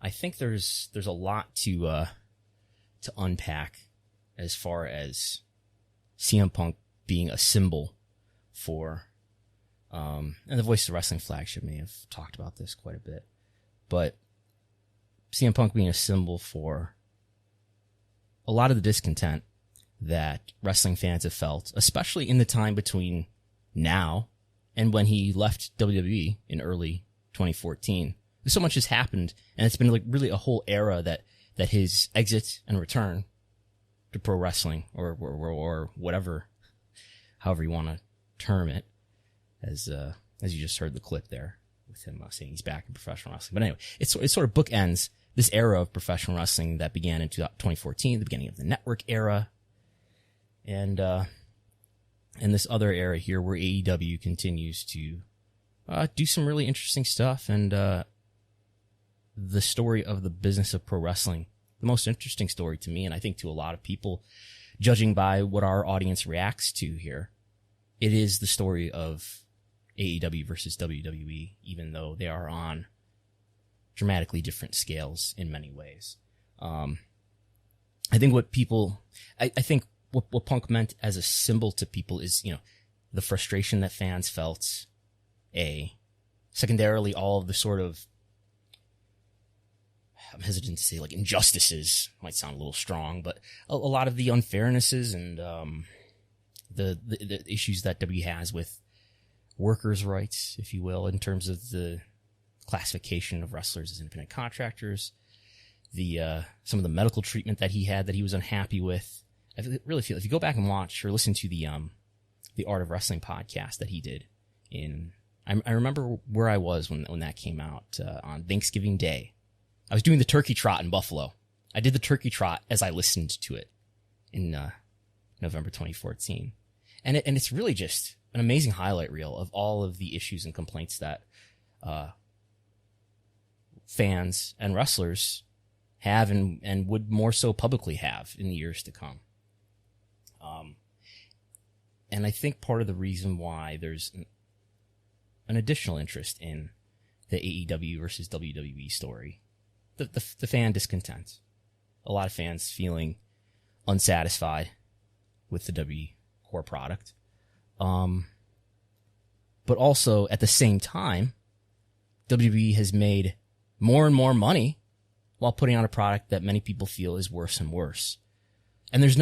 I think there's a lot to unpack as far as CM Punk being a symbol for, and the Voice of Wrestling flagship may have talked about this quite a bit, but CM Punk being a symbol for a lot of the discontent that wrestling fans have felt, especially in the time between now and when he left WWE in early 2014. So much has happened, and it's been like really a whole era that his exit and return to pro wrestling or whatever, however you want to term it, as you just heard the clip there with him saying he's back in professional wrestling. But anyway, it sort of bookends this era of professional wrestling that began in 2014, the beginning of the network era, and this other era here where AEW continues to do some really interesting stuff, and the story of the business of pro wrestling, the most interesting story to me, and I think to a lot of people, judging by what our audience reacts to here, it is the story of AEW versus WWE, even though they are on dramatically different scales in many ways. I think what people, I think what Punk meant as a symbol to people is, the frustration that fans felt, secondarily, all of the sort of, I'm hesitant to say like injustices, might sound a little strong, but a lot of the unfairnesses and the issues that W has with workers' rights, if you will, in terms of the classification of wrestlers as independent contractors, some of the medical treatment that he had that he was unhappy with. I really feel if you go back and watch or listen to the Art of Wrestling podcast that he did I remember where I was when that came out on Thanksgiving Day. I was doing the turkey trot in Buffalo. I did the turkey trot as I listened to it in November 2014. And it's really just an amazing highlight reel of all of the issues and complaints that fans and wrestlers have and would more so publicly have in the years to come. And I think part of the reason why there's an additional interest in the AEW versus WWE story, the fan discontent. A lot of fans feeling unsatisfied with the W core product. But also at the same time, WWE has made more and more money while putting on a product that many people feel is worse and worse. And it's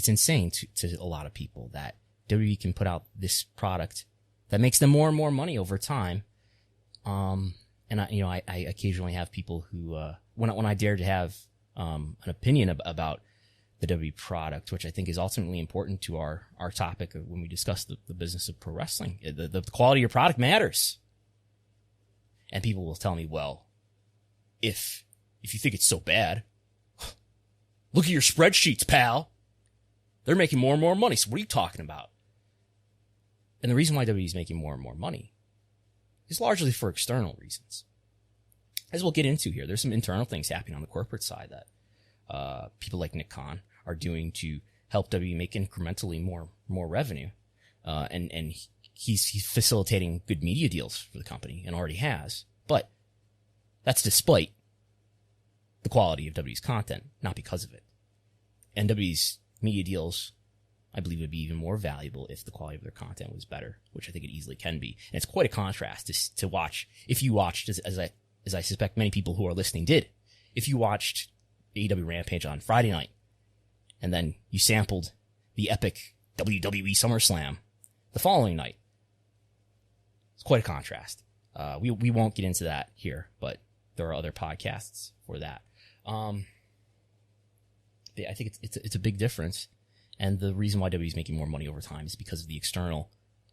insane to a lot of people that WWE can put out this product that makes them more and more money over time. And I occasionally have people who, when I dare to have, an opinion about the WWE product, which I think is ultimately important to our topic when we discuss the business of pro wrestling, the quality of your product matters. And people will tell me, well, if you think it's so bad, look at your spreadsheets, pal. They're making more and more money. So what are you talking about? And the reason why WWE is making more and more money is largely for external reasons. As we'll get into here, there's some internal things happening on the corporate side that people like Nick Khan are doing to help WWE make incrementally more revenue. And he's facilitating good media deals for the company and already has. But that's despite the quality of WWE's content, not because of it. And WWE's media deals, I believe, would be even more valuable if the quality of their content was better, which I think it easily can be. And it's quite a contrast to watch. If you watched, as I suspect many people who are listening did, if you watched AEW Rampage on Friday night, and then you sampled the epic WWE SummerSlam the following night, it's quite a contrast. We won't get into that here, but there are other podcasts for that. I think it's a big difference. And the reason why WWE is making more money over time is because of the external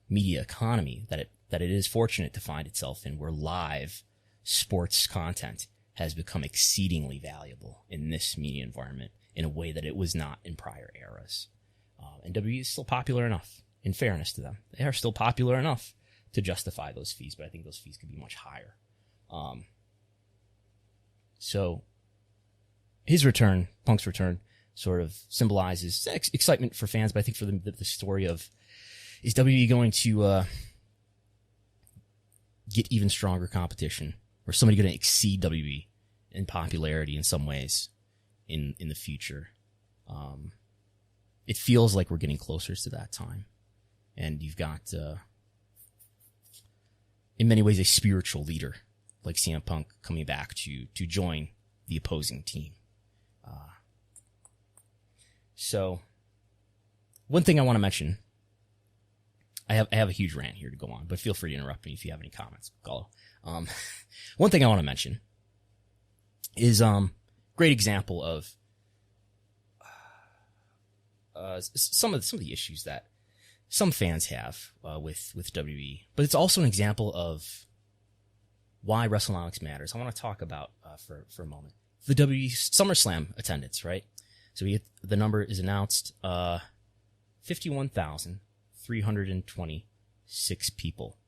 media economy that it is fortunate to find itself in, where live sports content has become exceedingly valuable in this media environment in a way that it was not in prior eras. And WWE is still popular enough, in fairness to them. They are still popular enough to justify those fees, but I think those fees could be much higher. So his return, Punk's return, sort of symbolizes excitement for fans, but I think for the story of, is WWE going to get even stronger competition or somebody going to exceed WWE in popularity in some ways in the future. It feels like we're getting closer to that time. And you've got, in many ways, a spiritual leader like CM Punk coming back to join the opposing team. So, one thing I want to mention, I have a huge rant here to go on, but feel free to interrupt me if you have any comments, Gallo. One thing I want to mention is great example of some of the issues that some fans have with WWE, but it's also an example of why Wrestlenomics matters. I want to talk about for a moment the WWE SummerSlam attendance, right? So the number is announced 51,326 people.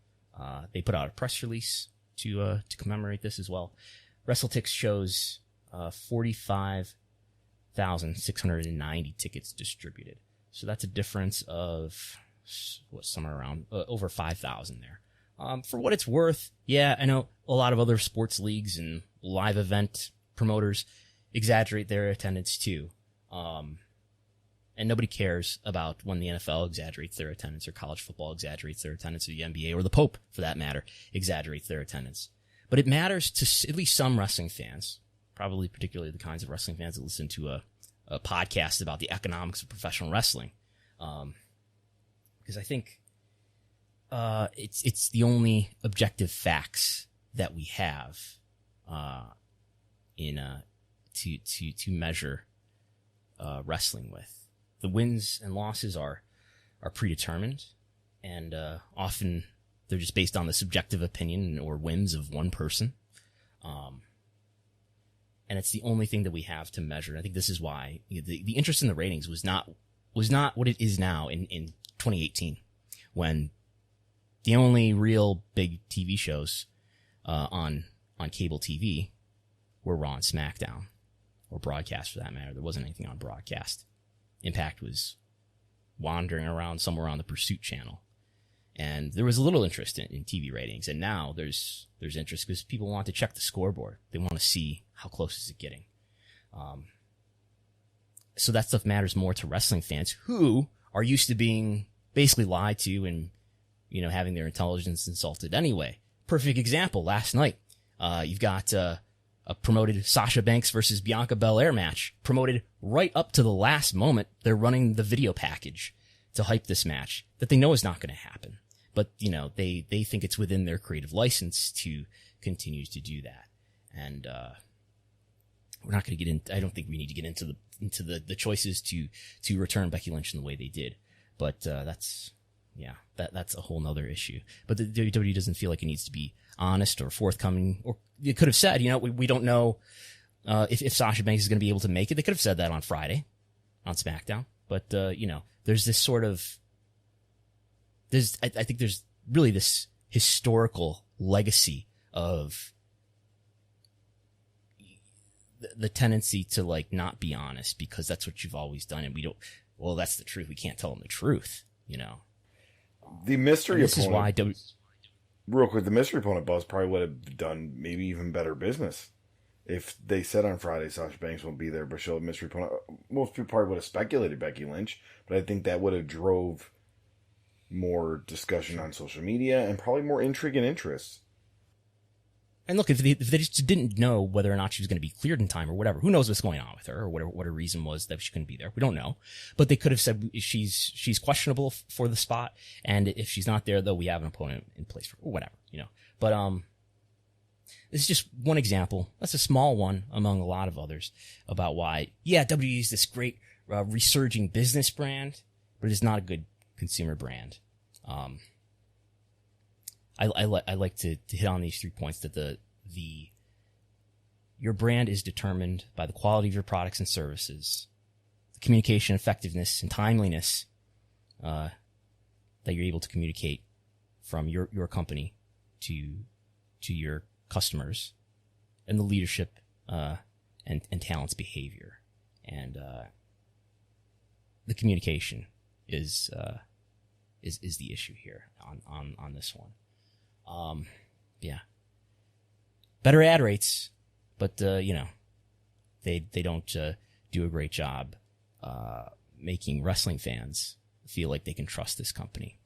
They put out a press release to commemorate this as well. WrestleTix shows 45,690 tickets distributed. So that's a difference of somewhere around over 5,000 there. For what it's worth, yeah, I know a lot of other sports leagues and live event promoters exaggerate their attendance too. And nobody cares about when the NFL exaggerates their attendance, or college football exaggerates their attendance, or the NBA, or the Pope, for that matter, exaggerates their attendance. But it matters to at least some wrestling fans, probably particularly the kinds of wrestling fans that listen to a podcast about the economics of professional wrestling. Because I think it's the only objective facts that we have to measure wrestling with. The wins and losses are predetermined, and often they're just based on the subjective opinion or whims of one person. And it's the only thing that we have to measure. I think this is why the interest in the ratings was not what it is now in 2018, when the only real big TV shows on cable TV were Raw and SmackDown, or broadcast for that matter. There wasn't anything on broadcast. Impact was wandering around somewhere on the Pursuit channel, and there was a little interest in TV ratings. And now there's interest because people want to check the scoreboard. They want to see how close is it getting. So that stuff matters more to wrestling fans who are used to being basically lied to and, having their intelligence insulted anyway. Perfect example. Last night, you've got a promoted Sasha Banks versus Bianca Belair match, promoted right up to the last moment. They're running the video package to hype this match that they know is not going to happen. But, they think it's within their creative license to continue to do that. And, we're not going to get in. I don't think we need to get into the choices to return Becky Lynch in the way they did. But, that's a whole nother issue. But the WWE doesn't feel like it needs to be honest or forthcoming, or it could have said, we don't know, if Sasha Banks is going to be able to make it. They could have said that on Friday on SmackDown. But, there's this sort of, I think there's really this historical legacy of the tendency to not be honest because that's what you've always done. And that's the truth. We can't tell them the truth, The mystery this opponent. Is why real quick, the mystery opponent buzz probably would have done maybe even better business if they said on Friday Sasha Banks won't be there, but she'll have mystery opponent. Most people probably would have speculated Becky Lynch, but I think that would have drove more discussion on social media and probably more intrigue and interest. And look, if they just didn't know whether or not she was going to be cleared in time or whatever, who knows what's going on with her or what her reason was that she couldn't be there. We don't know. But they could have said she's questionable for the spot, and if she's not there, though, we have an opponent in place for or whatever, But this is just one example. That's a small one among a lot of others about why, WWE is this great resurging business brand, but it's not a good consumer brand. I like to hit on these 3 points that your brand is determined by the quality of your products and services, the communication effectiveness and timeliness that you're able to communicate from your company to your customers, and the leadership and talent's behavior. And the communication is the issue here on this one. better ad rates, but they don't do a great job making wrestling fans feel like they can trust this company.